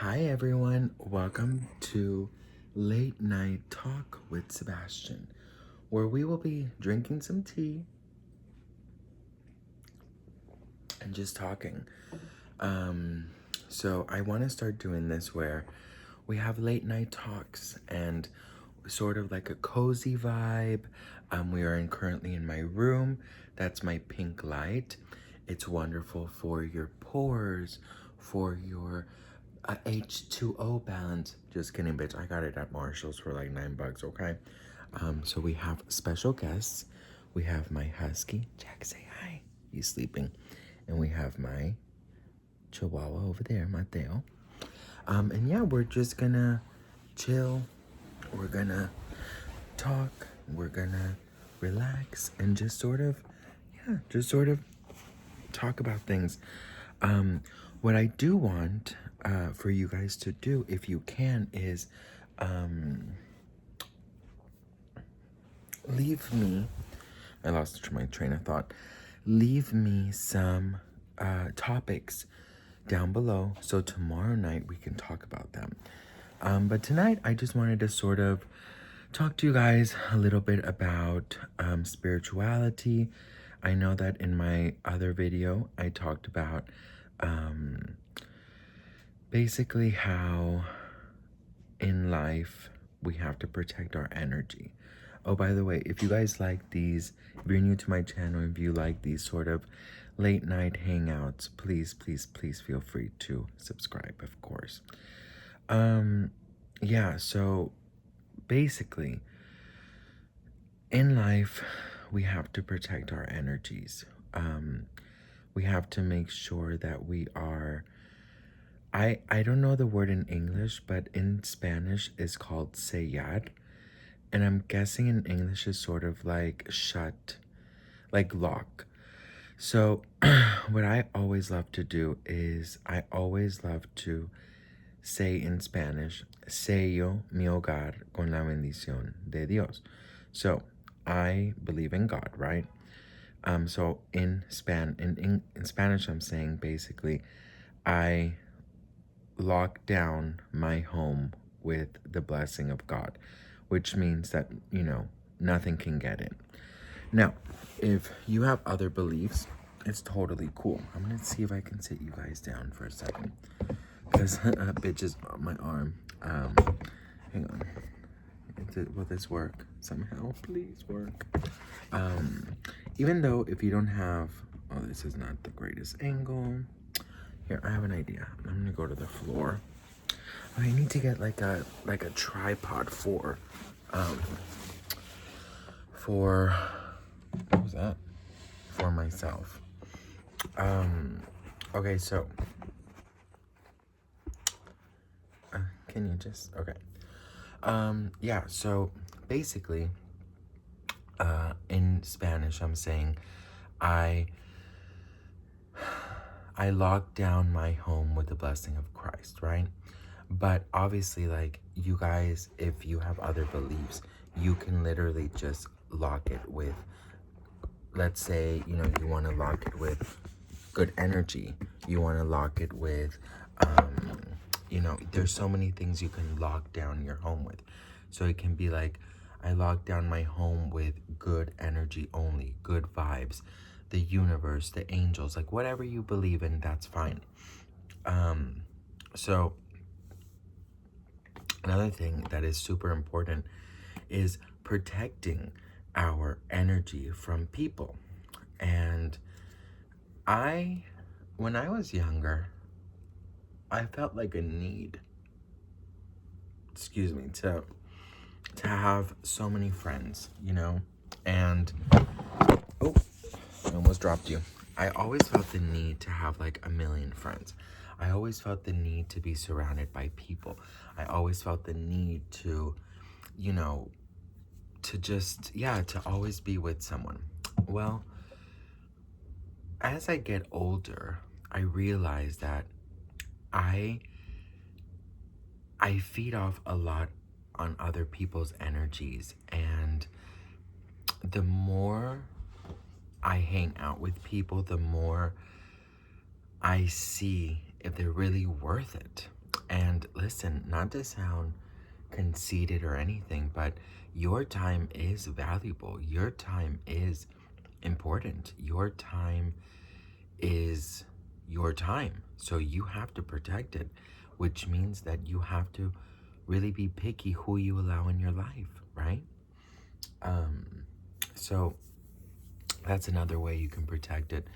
Hi everyone, welcome to Late Night Talk with Sebastian, where we will be drinking some tea and just talking. So I want to start doing this where we have late night talks and sort of like a cozy vibe. We are currently in my room. That's my pink light. It's wonderful for your pores, for your H2O balance. Just kidding, bitch. I got it at Marshall's for like $9, okay? So we have special guests. We have my husky. Jack, say hi. He's sleeping. And we have my chihuahua over there, Mateo. And yeah, we're just gonna chill. We're gonna talk. We're gonna relax and just sort of talk about things. What I do want for you guys to do, if you can, is leave me. I lost my train of thought. Leave me some topics down below so tomorrow night we can talk about them. But tonight I just wanted to sort of talk to you guys a little bit about spirituality. I know that in my other video I talked about basically how in life we have to protect our energy. Oh, by the way, if you guys like these, if you're new to my channel, if you like these sort of late night hangouts, please feel free to subscribe, of course. Yeah, so basically in life we have to protect our energies. We have to make sure that we are, I don't know the word in English, but in Spanish is called sellar. And I'm guessing in English is sort of like shut, like lock. So what I always love to do is I always love to say in Spanish, sello mi hogar con la bendición de Dios. So I believe in God, right? So in Spanish, I'm saying basically, I lock down my home with the blessing of God, which means that, nothing can get in. Now, if you have other beliefs, it's totally cool. I'm gonna see if I can sit you guys down for a second, because bitch is on my arm. Hang on. Will this work somehow? Please work. Even though if you don't have, oh, this is not the greatest angle. Here, I have an idea. I'm gonna go to the floor. I need to get like a tripod for what was that? For myself. Okay, so can you just yeah, so basically in Spanish I'm saying I lock down my home with the blessing of Christ, right? But obviously, like, you guys, if you have other beliefs, you can literally just lock it with, let's say, you want to lock it with good energy. You want to lock it with, there's so many things you can lock down your home with. So it can be like, I lock down my home with good energy only, good vibes, the universe, the angels, like whatever you believe in, that's fine. So another thing that is super important is protecting our energy from people. And when I was younger, I felt like a need, to have so many friends, and oh, I almost dropped you. I always felt the need to have like a million friends. I always felt the need to be surrounded by people. I always felt the need to, to always be with someone. Well, as I get older, I realize that I feed off a lot on other people's energies, and the more I hang out with people, the more I see if they're really worth it. And listen, not to sound conceited or anything, but your time is valuable. Your time is important. Your time is your time. So you have to protect it, which means that you have to really be picky who you allow in your life, right? Um, so that's another way you can protect it.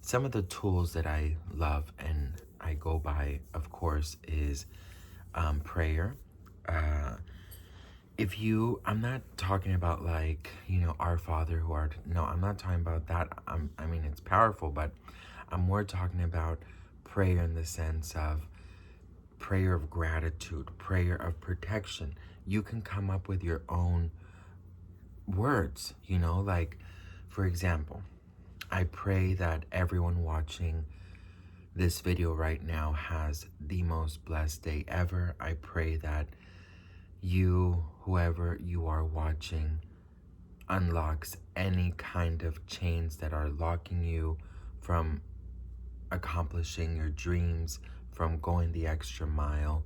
Some of the tools that I love and I go by, of course, is prayer. Uh, if you, I'm not talking about like, Our Father who art, no, I'm not talking about that. I mean, it's powerful, but I'm more talking about prayer in the sense of prayer of gratitude, prayer of protection. You can come up with your own words, like, for example, I pray that everyone watching this video right now has the most blessed day ever. I pray that you, whoever you are watching, unlocks any kind of chains that are locking you from accomplishing your dreams, from going the extra mile.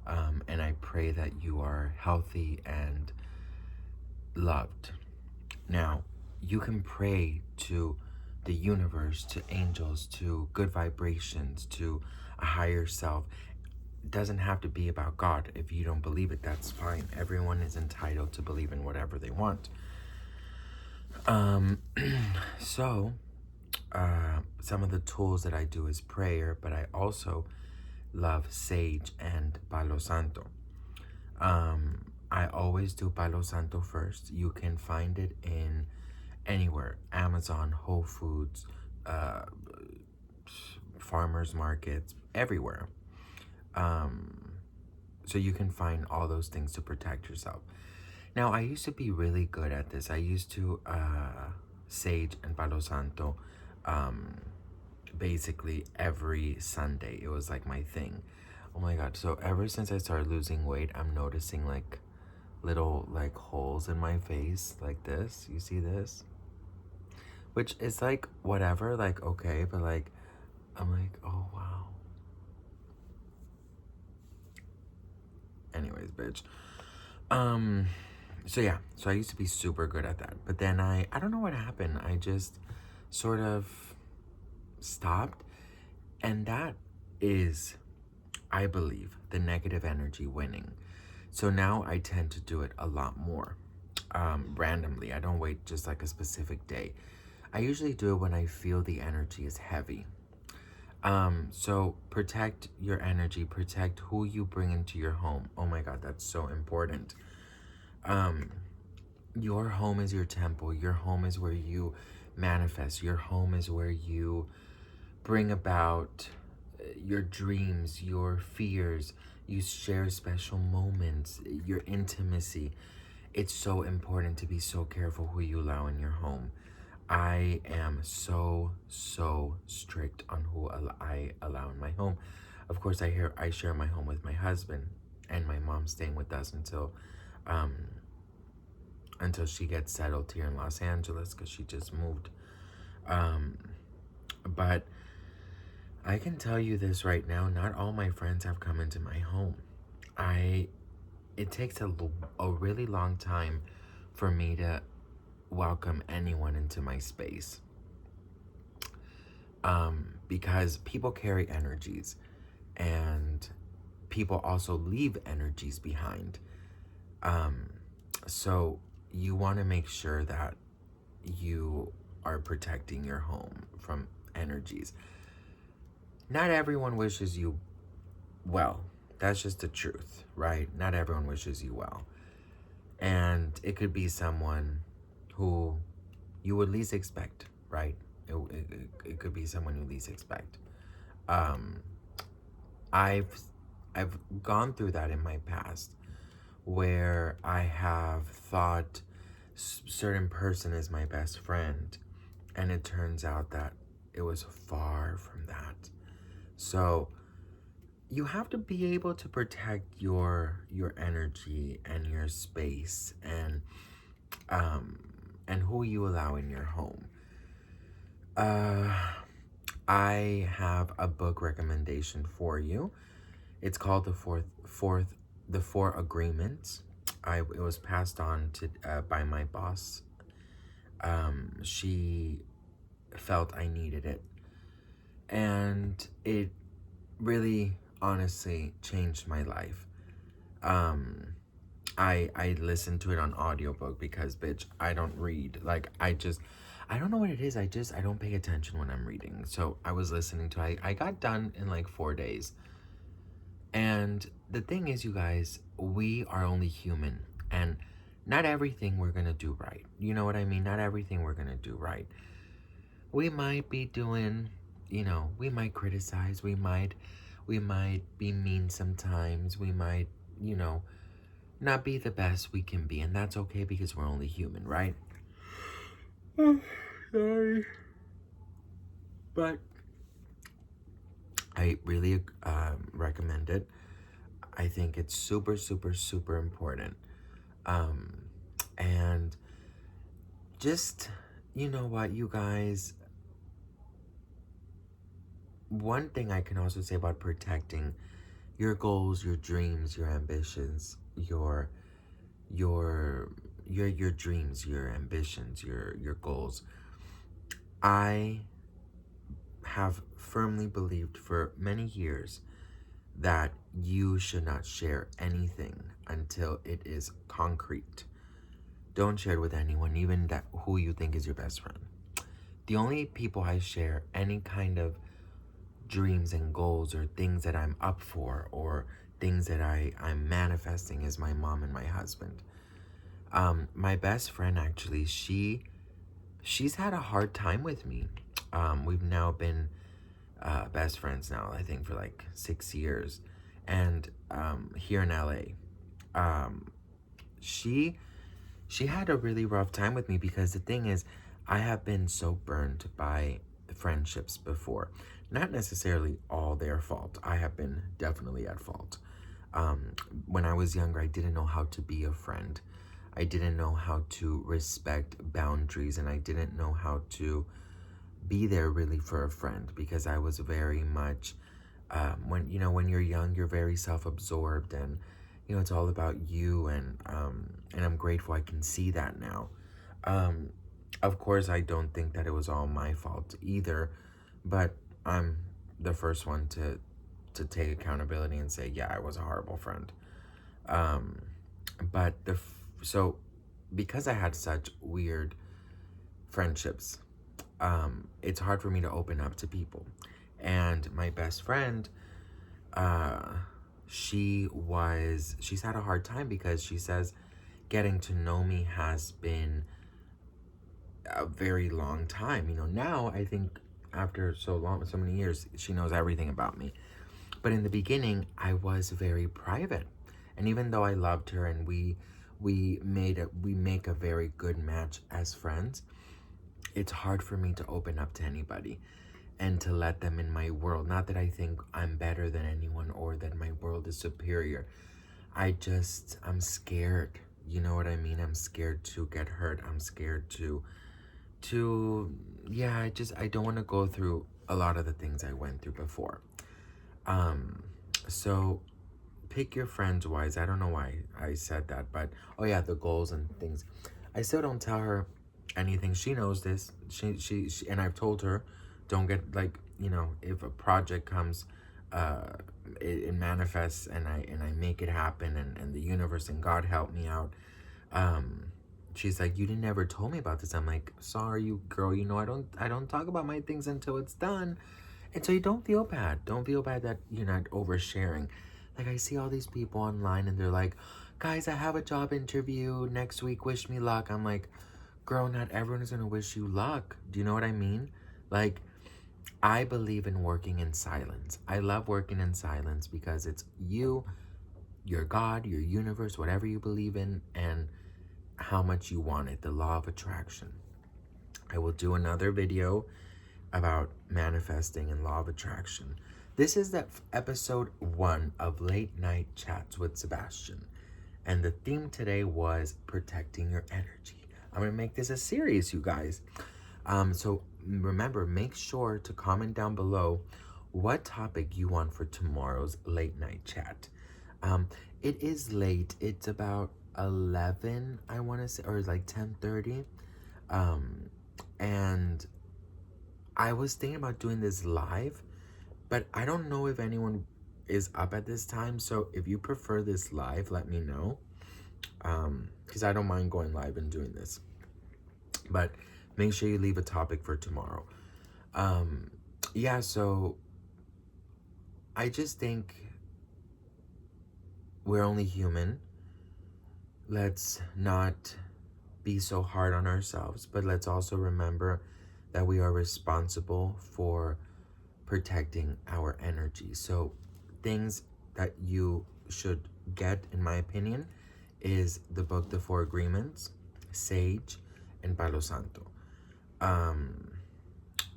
And I pray that you are healthy and loved. Now, you can pray to the universe, to angels, to good vibrations, to a higher self. It doesn't have to be about God. If you don't believe it, that's fine. Everyone is entitled to believe in whatever they want. So, some of the tools that I do is prayer, but I also love sage and Palo Santo. I always do Palo Santo first. You can find it in anywhere, Amazon, Whole Foods, farmers markets, everywhere. So you can find all those things to protect yourself. Now, I used to be really good at this. I used to sage and Palo Santo basically every Sunday. It was like my thing. Oh my God. So ever since I started losing weight, I'm noticing like little like holes in my face like this. You see this? Which is like whatever, like okay, but like I'm like, oh wow. Anyways, bitch. So yeah, so I used to be super good at that. But then I don't know what happened. I just sort of stopped. And that is, I believe, the negative energy winning. So now I tend to do it a lot more. Randomly. I don't wait just like a specific day. I usually do it when I feel the energy is heavy. So protect your energy, protect who you bring into your home. Oh my God, that's so important. Your home is your temple. Your home is where you manifest. Your home is where you bring about your dreams, your fears. You share special moments, your intimacy. It's so important to be so careful who you allow in your home. I am so strict on who I allow in my home. Of course, I share my home with my husband, and my mom's staying with us until she gets settled here in Los Angeles because she just moved. But I can tell you this right now: not all my friends have come into my home. It takes a really long time for me to welcome anyone into my space. Because people carry energies, and people also leave energies behind. So you want to make sure that you are protecting your home from energies. Not everyone wishes you well. That's just the truth, right? Not everyone wishes you well. And it could be someone who you would least expect, right? It could be someone you least expect. I've gone through that in my past, where I have thought certain person is my best friend, and it turns out that it was far from that. So you have to be able to protect your energy and your space, and who you allow in your home. I have a book recommendation for you. It's called the Four Agreements. It was passed on to by my boss. She felt I needed it, and it really, honestly, changed my life. Um, I listened to it on audiobook because, bitch, I don't read. Like, I don't know what it is. I don't pay attention when I'm reading. So I was listening to it. I got done in like 4 days. And the thing is, you guys, we are only human. And not everything we're going to do right. You know what I mean? Not everything we're going to do right. We might be doing, we might criticize. We might be mean sometimes. We might, not be the best we can be, and that's okay because we're only human, right? Oh, sorry. But I really recommend it. I think it's super, super, super important. Um, and just, you know what, you guys, one thing I can also say about protecting your goals, your dreams, your ambitions, your your dreams, your ambitions, your goals. I have firmly believed for many years that you should not share anything until it is concrete. Don't share it with anyone, even that who you think is your best friend. The only people I share any kind of dreams and goals or things that I'm up for or things that I'm manifesting is my mom and my husband. My best friend actually, she's had a hard time with me. We've now been best friends now, I think, for like 6 years. And here in LA, um, she she had a really rough time with me because the thing is, I have been so burned by friendships before. Not necessarily all their fault. I have been definitely at fault. Um, when I was younger, I didn't know how to be a friend. I didn't know how to respect boundaries, and I didn't know how to be there really for a friend because I was very much when you're young, you're very self-absorbed, and it's all about you, and I'm grateful I can see that now. Um, of course, I don't think that it was all my fault either, but I'm the first one to take accountability and say, yeah, I was a horrible friend. Um, but so because I had such weird friendships, it's hard for me to open up to people. And my best friend, uh, she's had a hard time because she says getting to know me has been a very long time. Now I think after so many years, she knows everything about me. But in the beginning, I was very private. And even though I loved her and we make a very good match as friends, it's hard for me to open up to anybody and to let them in my world. Not that I think I'm better than anyone or that my world is superior. I'm scared. You know what I mean? I'm scared to get hurt. I'm scared yeah, I don't want to go through a lot of the things I went through before. Um, so pick your friends wise. I don't know why I said that, but oh yeah, the goals and things. I still don't tell her anything. She knows this. She and I've told her, don't get like, if a project comes, uh, it manifests and I make it happen, and the universe and God help me out. Um, she's like, you didn't ever told me about this. I'm like, sorry, you girl. I don't talk about my things until it's done. And so you don't feel bad. Don't feel bad that you're not oversharing. Like, I see all these people online and they're like, guys, I have a job interview next week. Wish me luck. I'm like, girl, not everyone is going to wish you luck. Do you know what I mean? Like, I believe in working in silence. I love working in silence because it's you, your God, your universe, whatever you believe in, and how much you want it, the law of attraction. I will do another video about manifesting and law of attraction. This is the episode 1 of Late Night Chats with Sebastian. And the theme today was protecting your energy. I'm going to make this a series, you guys. So remember, make sure to comment down below what topic you want for tomorrow's late night chat. Um, it is late. It's about 11, I want to say, or like 10:30. Um, and I was thinking about doing this live, but I don't know if anyone is up at this time. So if you prefer this live, let me know. Because I don't mind going live and doing this. But make sure you leave a topic for tomorrow. Yeah, so I just think we're only human. Let's not be so hard on ourselves, but let's also remember that we are responsible for protecting our energy. So things that you should get, in my opinion, is the book The Four Agreements, Sage, and Palo Santo.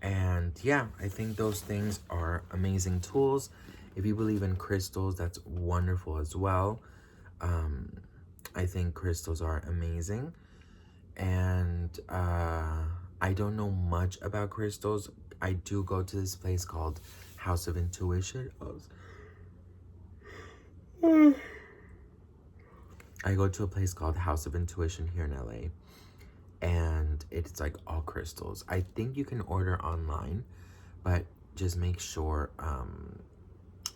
And yeah, I think those things are amazing tools. If you believe in crystals, that's wonderful as well. I think crystals are amazing. And I don't know much about crystals. I do go to this place called House of Intuition. I go to a place called House of Intuition here in LA. And it's like all crystals. I think you can order online, but just make sure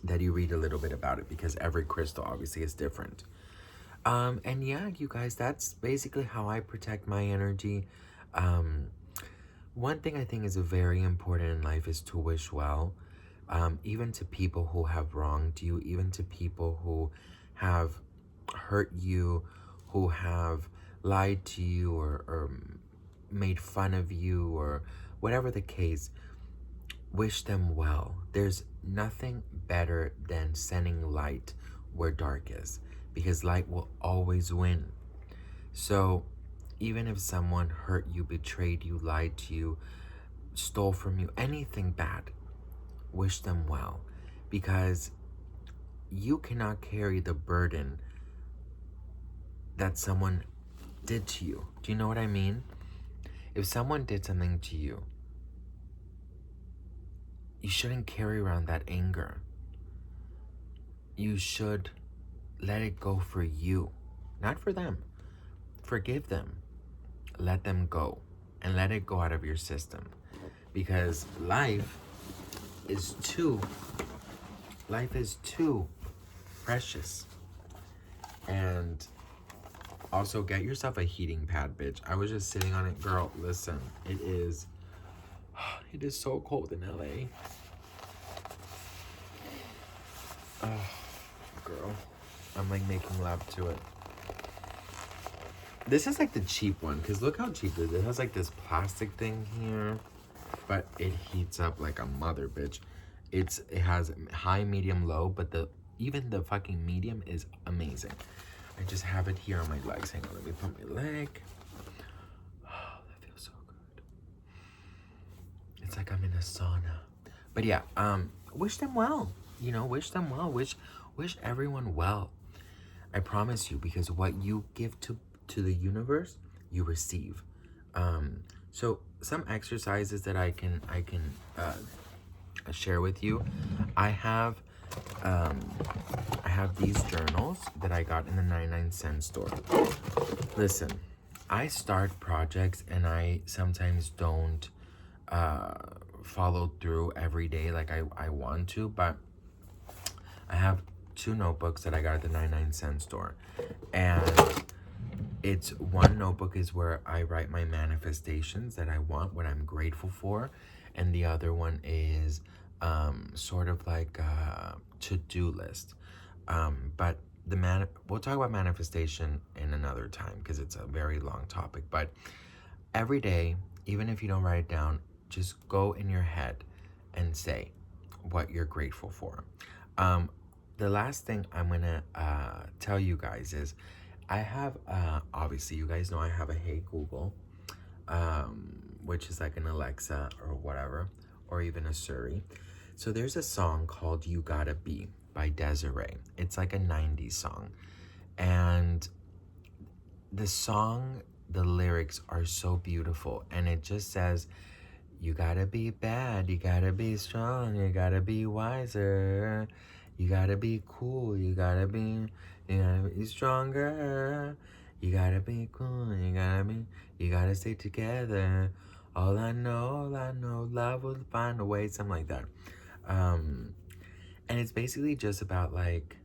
that you read a little bit about it, because every crystal obviously is different. And yeah, you guys, that's basically how I protect my energy. One thing I think is very important in life is to wish well, even to people who have wronged you, even to people who have hurt you, who have lied to you, or made fun of you, or whatever the case. Wish them well. There's nothing better than sending light where dark is, because light will always win. So even if someone hurt you, betrayed you, lied to you, stole from you, anything bad, wish them well, because you cannot carry the burden that someone did to you. Do you know what I mean? If someone did something to you, you shouldn't carry around that anger. You should let it go for you, not for them. Forgive them. Let them go, and let it go out of your system, because life is too precious. And also, get yourself a heating pad, bitch. I was just sitting on it, girl. Listen, it is so cold in LA. Oh, girl, I'm like making love to it. This is like the cheap one, because look how cheap it is. It has like this plastic thing here, but it heats up like a mother, bitch. It has high, medium, low, but even the fucking medium is amazing. I just have it here on my legs. Hang on, let me put my leg. Oh, that feels so good. It's like I'm in a sauna. But yeah, wish them well. Wish them well. Wish everyone well. I promise you, because what you give to the universe, you receive. So some exercises that I can share with you. I have these journals that I got in the 99-cent store. Listen, I start projects and I sometimes don't follow through every day like I want to, but I have 2 notebooks that I got at the 99-cent store. And it's one notebook is where I write my manifestations that I want, what I'm grateful for. And the other one is sort of like a to-do list. But we'll talk about manifestation in another time, because it's a very long topic. But every day, even if you don't write it down, just go in your head and say what you're grateful for. The last thing I'm gonna tell you guys is I have, obviously you guys know I have a Hey Google, which is like an Alexa or whatever, or even a Siri. So there's a song called You Gotta Be by Desiree. It's like a 90s song. And the lyrics are so beautiful. And it just says, You gotta be bad, you gotta be strong, you gotta be wiser. You gotta be cool, you gotta be stronger. You gotta be cool, you gotta stay together. All I know, love will find a way, something like that. Um, and it's basically just about like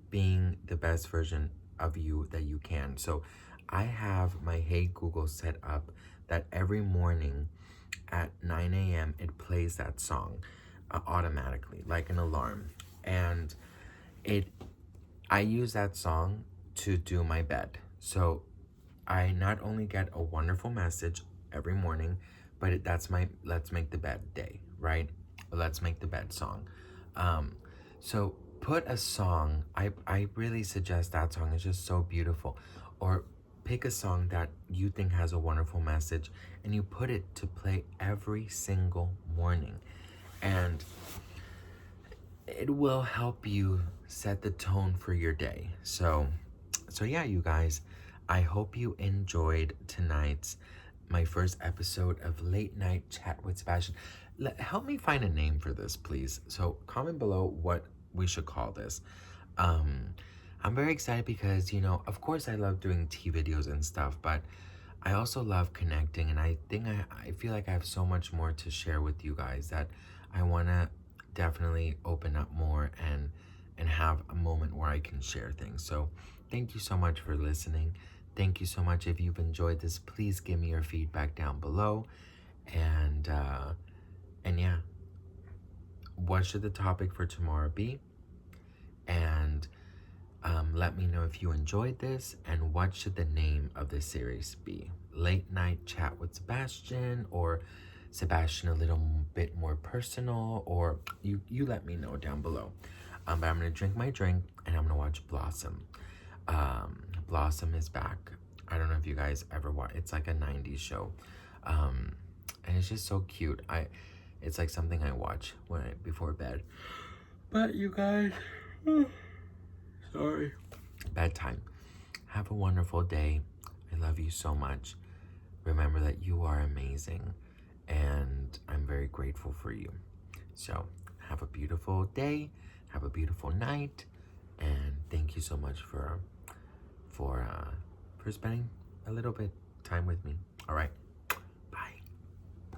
being the best version of you that you can. So I have my Hey Google set up that every morning at 9 a.m. it plays that song automatically, like an alarm. And it I use that song to do my bed. So I not only get a wonderful message every morning, but that's my let's make the bed day, right? Let's make the bed song. Um, so put a song. I really suggest that song. It's just so beautiful. Or pick a song that you think has a wonderful message and you put it to play every single morning. And it will help you set the tone for your day. So yeah, you guys, I hope you enjoyed tonight's my first episode of Late Night Chat with Sebastian. Help me find a name for this, please. So comment below what we should call this. Um, I'm very excited because, of course I love doing tea videos and stuff, but I also love connecting, and I think I feel like I have so much more to share with you guys that I want to definitely open up more and have a moment where I can share things. So thank you so much for listening. Thank you so much. If you've enjoyed this, please give me your feedback down below. And yeah, what should the topic for tomorrow be? And let me know if you enjoyed this, and what should the name of this series be? Late Night Chat with Sebastian, or Sebastian a little bit more personal, or you let me know down below. But I'm gonna drink my drink and I'm gonna watch Blossom. Blossom is back. I don't know if you guys ever watch. It's like a '90s show, and it's just so cute. It's like something I watch before bed. But you guys, sorry. Bedtime. Have a wonderful day. I love you so much. Remember that you are amazing, and I'm very grateful for you. So have a beautiful day. Have a beautiful night, and thank you so much for spending a little bit time with me. All right.